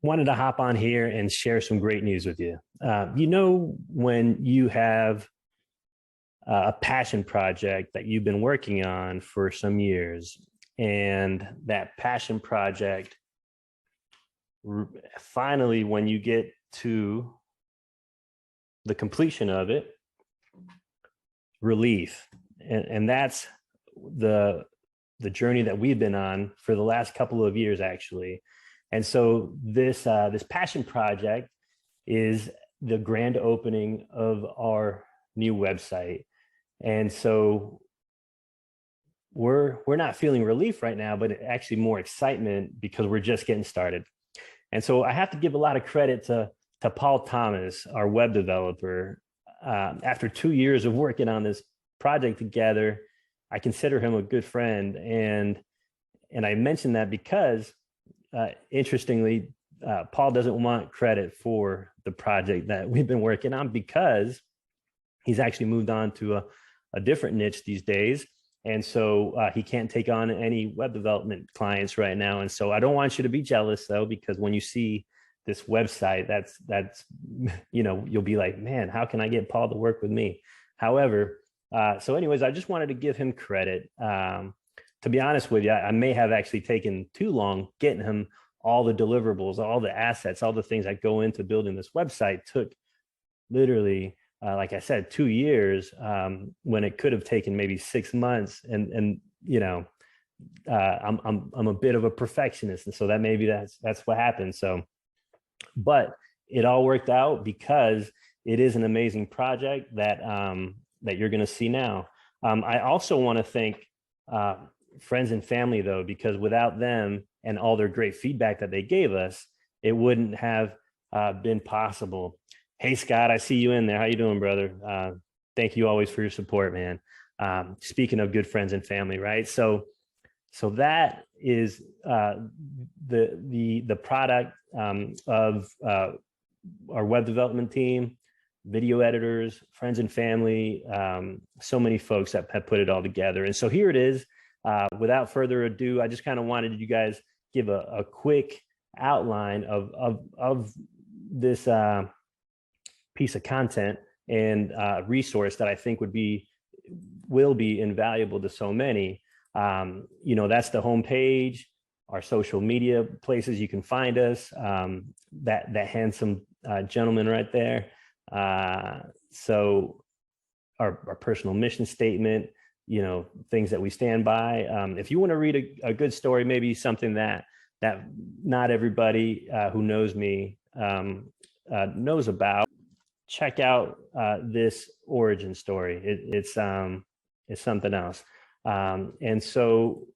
wanted to hop on here and share some great news with you. When you have a passion project that you've been working on for some years, and that passion project finally, when you get to the completion of it, relief. And that's the journey that we've been on for the last couple of years, actually. And so this passion project is the grand opening of our new website. And so we're not feeling relief right now, but actually more excitement because we're just getting started. And so I have to give a lot of credit to Paul Thomas, our web developer. After 2 years of working on this project together, I consider him a good friend. And I mention that because, interestingly, Paul doesn't want credit for the project that we've been working on because he's actually moved on to a different niche these days. And so he can't take on any web development clients right now. And so I don't want you to be jealous, though, because when you see this website, that's you'll be like, man, how can I get Paul to work with me? However, so anyways, I just wanted to give him credit. To be honest with you, I may have actually taken too long getting him all the deliverables, all the assets, all the things that go into building this website. Took literally, like I said, 2 years, when it could have taken maybe 6 months. And I'm a bit of a perfectionist, and so that maybe that's what happened. So, but it all worked out because it is an amazing project that that you're going to see now. I also want to thank friends and family, though, because without them and all their great feedback that they gave us, it wouldn't have been possible. Hey, Scott, I see you in there. How you doing, brother? Thank you always for your support, man. Speaking of good friends and family, right? So that is the product of our web development team, video editors, friends and family, so many folks that have put it all together. And so here it is. Without further ado, I just kind of wanted you guys give a quick outline of this piece of content and resource that I think will be invaluable to so many. That's the homepage, our social media places you can find us, that handsome gentleman right there. So our personal mission statement, things that we stand by. If you want to read a good story, maybe something that not everybody who knows me knows about, check out this origin story. It's something else. And so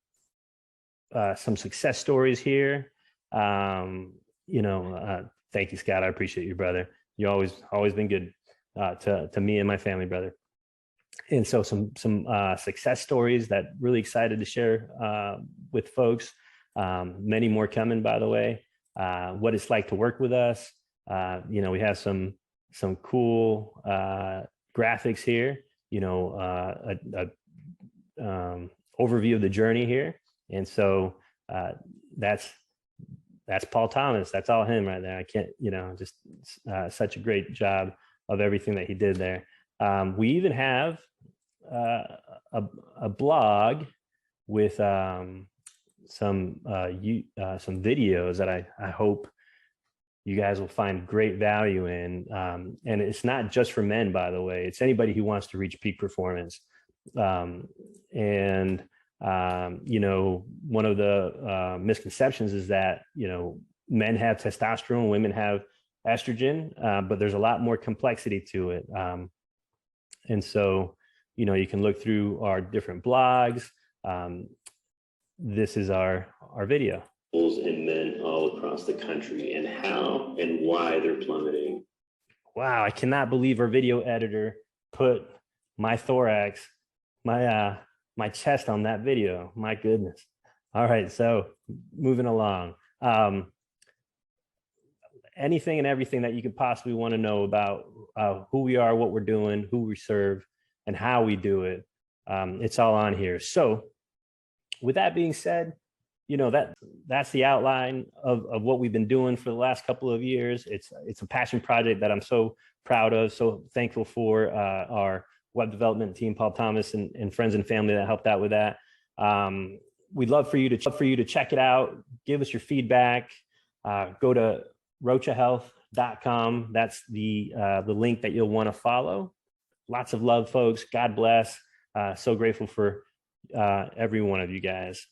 some success stories here. Thank you, Scott. I appreciate you, brother. You always been good to me and my family, brother. And so some success stories that really excited to share with folks. Many more coming, by the way. What it's like to work with us. We have some cool graphics here. Overview of the journey here. And so that's Paul Thomas. That's all him right there. I can't, just such a great job of everything that he did there. We even have a blog with some videos that I hope you guys will find great value in. And it's not just for men, by the way. It's anybody who wants to reach peak performance. One of the misconceptions is that, men have testosterone, women have estrogen, but there's a lot more complexity to it. And so, you can look through our different blogs. This is our video. And men all across the country, and how and why they're plummeting. Wow, I cannot believe our video editor put my thorax, my chest on that video. My goodness. All right, so moving along. Anything and everything that you could possibly want to know about who we are, what we're doing, who we serve, and how we do it. It's all on here. So with that being said, that's the outline of what we've been doing for the last couple of years. It's a passion project that I'm so proud of, so thankful for our web development team, Paul Thomas and friends and family that helped out with that. We'd love for you to check it out. Give us your feedback. Go to rochahealth.com. That's the link that you'll want to follow. Lots of love, folks. God bless. So grateful for every one of you guys.